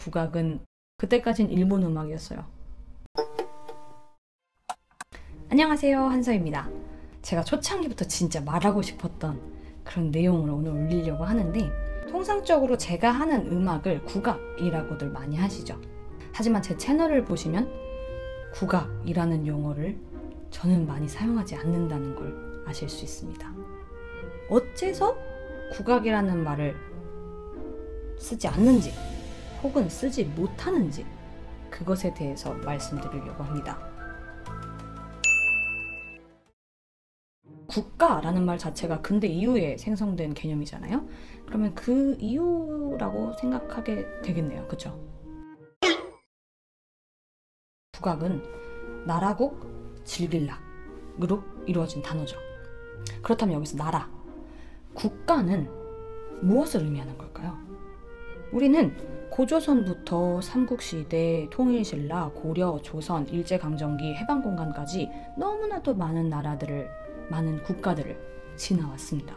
국악은 그때까진 일본 음악이었어요. 안녕하세요, 한서입니다. 제가 초창기부터 진짜 말하고 싶었던 그런 내용을 오늘 올리려고 하는데, 통상적으로 제가 하는 음악을 국악이라고들 많이 하시죠. 하지만 제 채널을 보시면 국악이라는 용어를 저는 많이 사용하지 않는다는 걸 아실 수 있습니다. 어째서 국악이라는 말을 쓰지 않는지 혹은 쓰지 못하는지, 그것에 대해서 말씀드리려고 합니다. 국가라는 말 자체가 근대 이후에 생성된 개념이잖아요. 그러면 그 이유라고 생각하게 되겠네요. 그쵸? 국악은 나라국, 질길락으로 이루어진 단어죠. 그렇다면 여기서 나라, 국가는 무엇을 의미하는 걸까요? 우리는 고조선부터 삼국시대, 통일신라, 고려, 조선, 일제강점기, 해방공간까지 너무나도 많은 나라들을, 많은 국가들을 지나왔습니다.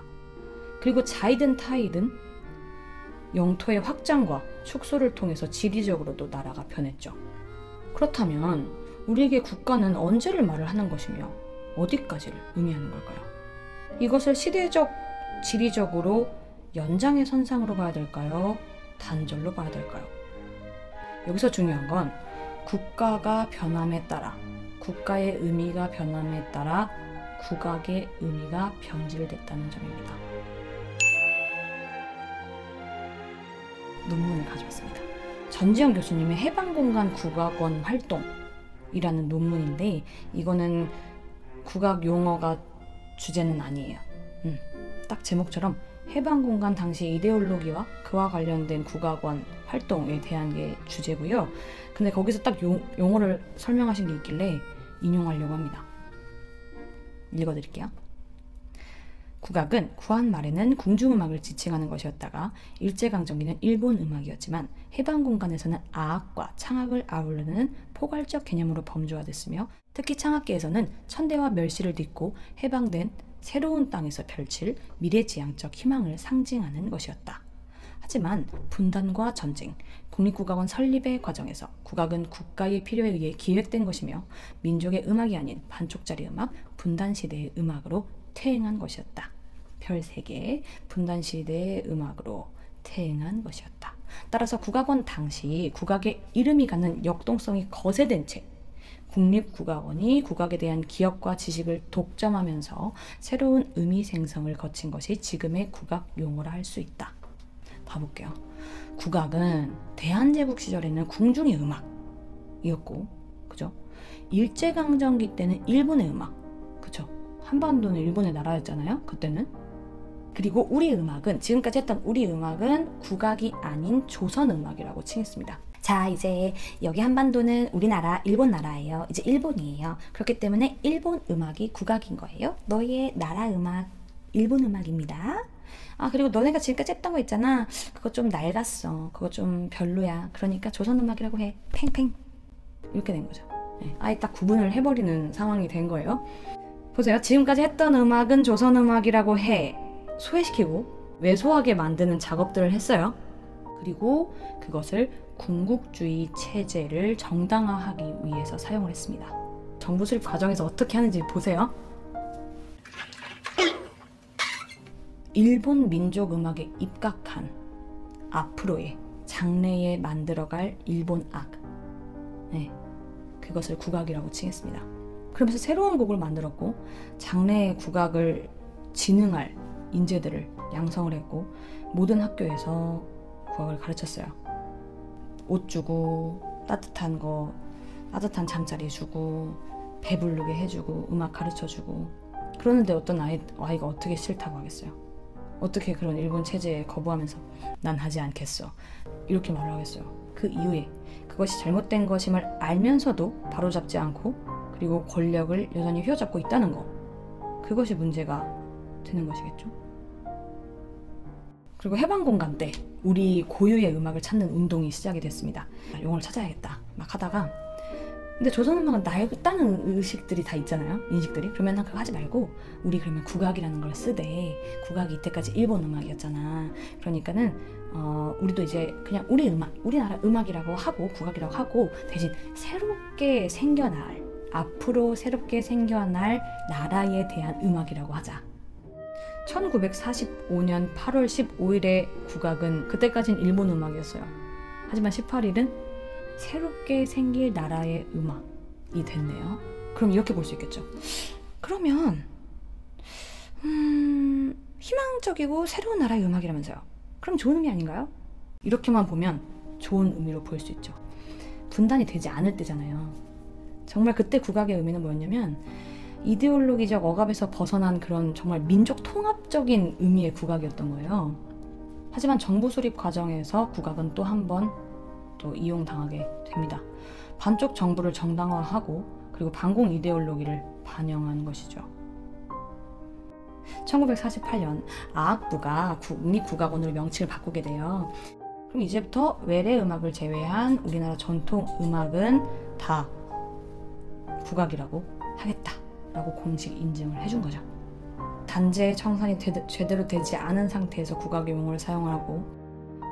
그리고 자이든 타이든 영토의 확장과 축소를 통해서 지리적으로도 나라가 변했죠. 그렇다면 우리에게 국가는 언제를 말을 하는 것이며 어디까지를 의미하는 걸까요? 이것을 시대적, 지리적으로 연장의 선상으로 봐야 될까요? 단절로 봐야 될까요? 여기서 중요한 건 국가가 변함에 따라, 국가의 의미가 변함에 따라 국악의 의미가 변질됐다는 점입니다. 논문을 가져왔습니다. 전지현 교수님의 해방공간 국악원 활동이라는 논문인데, 이거는 국악 용어가 주제는 아니에요. 딱 제목처럼 해방공간 당시 이데올로기와 그와 관련된 국악원 활동에 대한 게 주제고요. 근데 거기서 딱 용어를 설명하신 게 있길래 인용하려고 합니다. 읽어드릴게요. 국악은 구한 말에는 궁중음악을 지칭하는 것이었다가 일제강점기는 일본 음악이었지만 해방공간에서는 아악과 창악을 아우르는 포괄적 개념으로 범주화됐으며, 특히 창악계에서는 천대와 멸시를 딛고 해방된 새로운 땅에서 펼칠 미래지향적 희망을 상징하는 것이었다. 하지만 분단과 전쟁, 국립국악원 설립의 과정에서 국악은 국가의 필요에 의해 기획된 것이며 민족의 음악이 아닌 반쪽짜리 음악, 분단시대의 음악으로 퇴행한 것이었다. 별 3개, 분단시대의 음악으로 퇴행한 것이었다. 따라서 국악원 당시 국악의 이름이 갖는 역동성이 거세된 채 국립국악원이 국악에 대한 기억과 지식을 독점하면서 새로운 의미 생성을 거친 것이 지금의 국악 용어라 할 수 있다. 봐볼게요. 국악은 대한제국 시절에는 궁중의 음악이었고, 그죠? 일제강점기 때는 일본의 음악, 그죠? 한반도는 일본의 나라였잖아요, 그때는. 그리고 우리 음악은, 지금까지 했던 우리 음악은 국악이 아닌 조선 음악이라고 칭했습니다. 자, 이제 여기 한반도는 우리나라, 일본 나라예요. 이제 일본이에요. 그렇기 때문에 일본 음악이 국악인 거예요. 너희의 나라 음악, 일본 음악입니다. 아, 그리고 너네가 지금까지 했던 거 있잖아. 그거 좀 낡았어. 그거 좀 별로야. 그러니까 조선 음악이라고 해. 팽팽. 이렇게 된 거죠. 네. 아예 딱 구분을 해버리는 상황이 된 거예요. 보세요. 지금까지 했던 음악은 조선 음악이라고 해. 소외시키고 왜소하게 만드는 작업들을 했어요. 그리고 그것을 군국주의 체제를 정당화하기 위해서 사용을 했습니다. 정부 수립 과정에서 어떻게 하는지 보세요. 일본 민족 음악에 입각한 앞으로의 장래에 만들어갈 일본 악, 네, 그것을 국악이라고 칭했습니다. 그러면서 새로운 곡을 만들었고, 장래의 국악을 지능할 인재들을 양성을 했고, 모든 학교에서 국악을 가르쳤어요. 옷 주고, 따뜻한 따뜻한 잠자리 주고, 배부르게 해주고, 음악 가르쳐주고. 그러는데 어떤 아이가 어떻게 싫다고 하겠어요? 어떻게 그런 일본 체제에 거부하면서 난 하지 않겠어, 이렇게 말을 하겠어요? 그 이후에 그것이 잘못된 것임을 알면서도 바로잡지 않고, 그리고 권력을 여전히 휘어잡고 있다는 거, 그것이 문제가 되는 것이겠죠. 그리고 해방공간 때 우리 고유의 음악을 찾는 운동이 시작이 됐습니다. 용어를 찾아야겠다 막 하다가, 근데 조선음악은 낡다는 의식들이 다 있잖아요, 인식들이. 그러면 그거 하지 말고 우리 그러면 국악이라는 걸 쓰되, 국악이 이때까지 일본 음악이었잖아. 그러니까는 우리도 이제 그냥 우리 음악, 우리나라 음악이라고 하고 국악이라고 하고 대신 새롭게 생겨날, 앞으로 새롭게 생겨날 나라에 대한 음악이라고 하자. 1945년 8월 15일의 국악은 그때까지는 일본 음악이었어요. 하지만 18일은 새롭게 생길 나라의 음악이 됐네요. 그럼 이렇게 볼 수 있겠죠. 그러면 희망적이고 새로운 나라의 음악이라면서요. 그럼 좋은 의미 아닌가요? 이렇게만 보면 좋은 의미로 보일 수 있죠. 분단이 되지 않을 때잖아요. 정말 그때 국악의 의미는 뭐였냐면 이데올로기적 억압에서 벗어난 그런 정말 민족 통합적인 의미의 국악이었던 거예요. 하지만 정부 수립 과정에서 국악은 또 한 번 또 이용당하게 됩니다. 반쪽 정부를 정당화하고 그리고 반공 이데올로기를 반영한 것이죠. 1948년 아악부가 국립국악원으로 명칭을 바꾸게 돼요. 그럼 이제부터 외래 음악을 제외한 우리나라 전통 음악은 다 국악이라고 하겠다라고 공식 인증을 해준 거죠. 단죄 청산이 제대로 되지 않은 상태에서 국악의 용어를 사용하고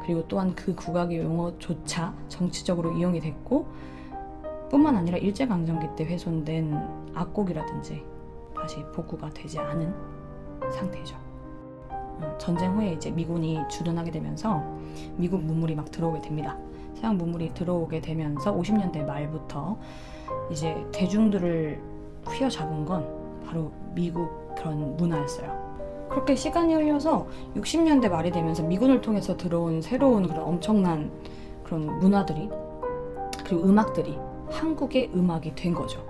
그리고 또한 그 국악의 용어조차 정치적으로 이용이 됐고 뿐만 아니라 일제강점기 때 훼손된 악곡이라든지 다시 복구가 되지 않은 상태죠. 전쟁 후에 이제 미군이 주둔하게 되면서 미국 문물이 막 들어오게 됩니다. 서양 문물이 들어오게 되면서 50년대 말부터 이제 대중들을 휘어잡은 건 바로 미국 그런 문화였어요. 그렇게 시간이 흘려서 60년대 말이 되면서 미군을 통해서 들어온 새로운 그런 엄청난 그런 문화들이 그리고 음악들이 한국의 음악이 된 거죠.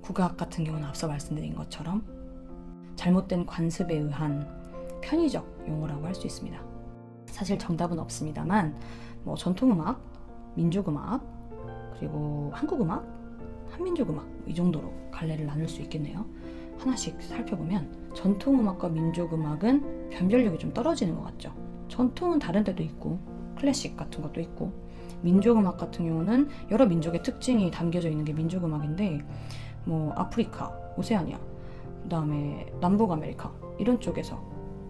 국악 같은 경우는 앞서 말씀드린 것처럼 잘못된 관습에 의한 편의적 용어라고 할 수 있습니다. 사실 정답은 없습니다만 뭐 전통음악, 민족음악, 그리고 한국음악, 한민족음악 이 정도로 갈래를 나눌 수 있겠네요. 하나씩 살펴보면 전통음악과 민족음악은 변별력이 좀 떨어지는 것 같죠. 전통은 다른 데도 있고 클래식 같은 것도 있고 민족음악 같은 경우는 여러 민족의 특징이 담겨져 있는 게 민족음악인데 뭐 아프리카, 오세아니아, 그 다음에 남북 아메리카 이런 쪽에서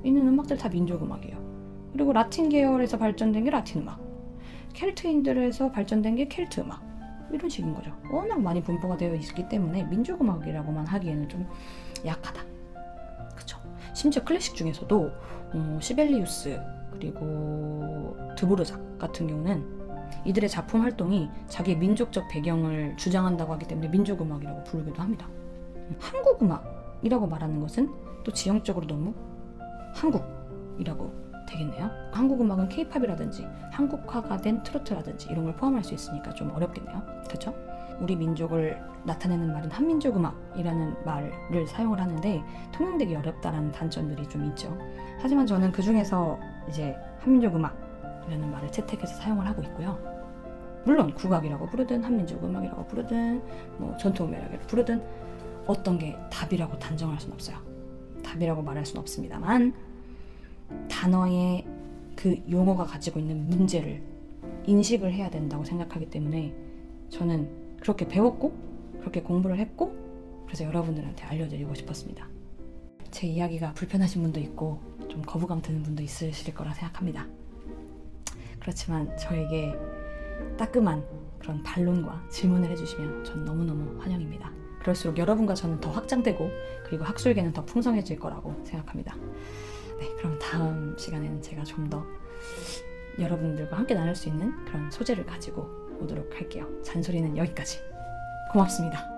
있는 음악들 다 민족음악이에요. 그리고 라틴 계열에서 발전된 게 라틴 음악, 켈트인들에서 발전된 게 켈트 음악 이런 식인 거죠. 워낙 많이 분포가 되어 있기 때문에 민족음악이라고만 하기에는 좀 약하다. 그쵸? 심지어 클래식 중에서도 시벨리우스 그리고 드보르작 같은 경우는 이들의 작품 활동이 자기의 민족적 배경을 주장한다고 하기 때문에 민족음악이라고 부르기도 합니다. 한국음악이라고 말하는 것은 또 지형적으로 너무 한국이라고 되겠네요. 한국음악은 케이팝이라든지 한국화가 된 트로트라든지 이런 걸 포함할 수 있으니까 좀 어렵겠네요. 그렇죠? 우리 민족을 나타내는 말은 한민족음악이라는 말을 사용을 하는데 통용되기 어렵다라는 단점들이 좀 있죠. 하지만 저는 그 중에서 이제 한민족음악이라는 말을 채택해서 사용을 하고 있고요. 물론 국악이라고 부르든 한민족음악이라고 부르든 뭐 전통음악이라고 부르든 어떤 게 답이라고 단정할 수는 없어요. 답이라고 말할 수는 없습니다만 단어의 그 용어가 가지고 있는 문제를 인식을 해야 된다고 생각하기 때문에 저는 그렇게 배웠고 그렇게 공부를 했고 그래서 여러분들한테 알려드리고 싶었습니다. 제 이야기가 불편하신 분도 있고 좀 거부감 드는 분도 있으실 거라 생각합니다. 그렇지만 저에게 따끔한 그런 반론과 질문을 해주시면 전 너무너무 환영입니다. 그럴수록 여러분과 저는 더 확장되고 그리고 학술계는 더 풍성해질 거라고 생각합니다. 네, 그럼 다음 시간에는 제가 좀 더 여러분들과 함께 나눌 수 있는 그런 소재를 가지고 오도록 할게요. 잔소리는 여기까지. 고맙습니다.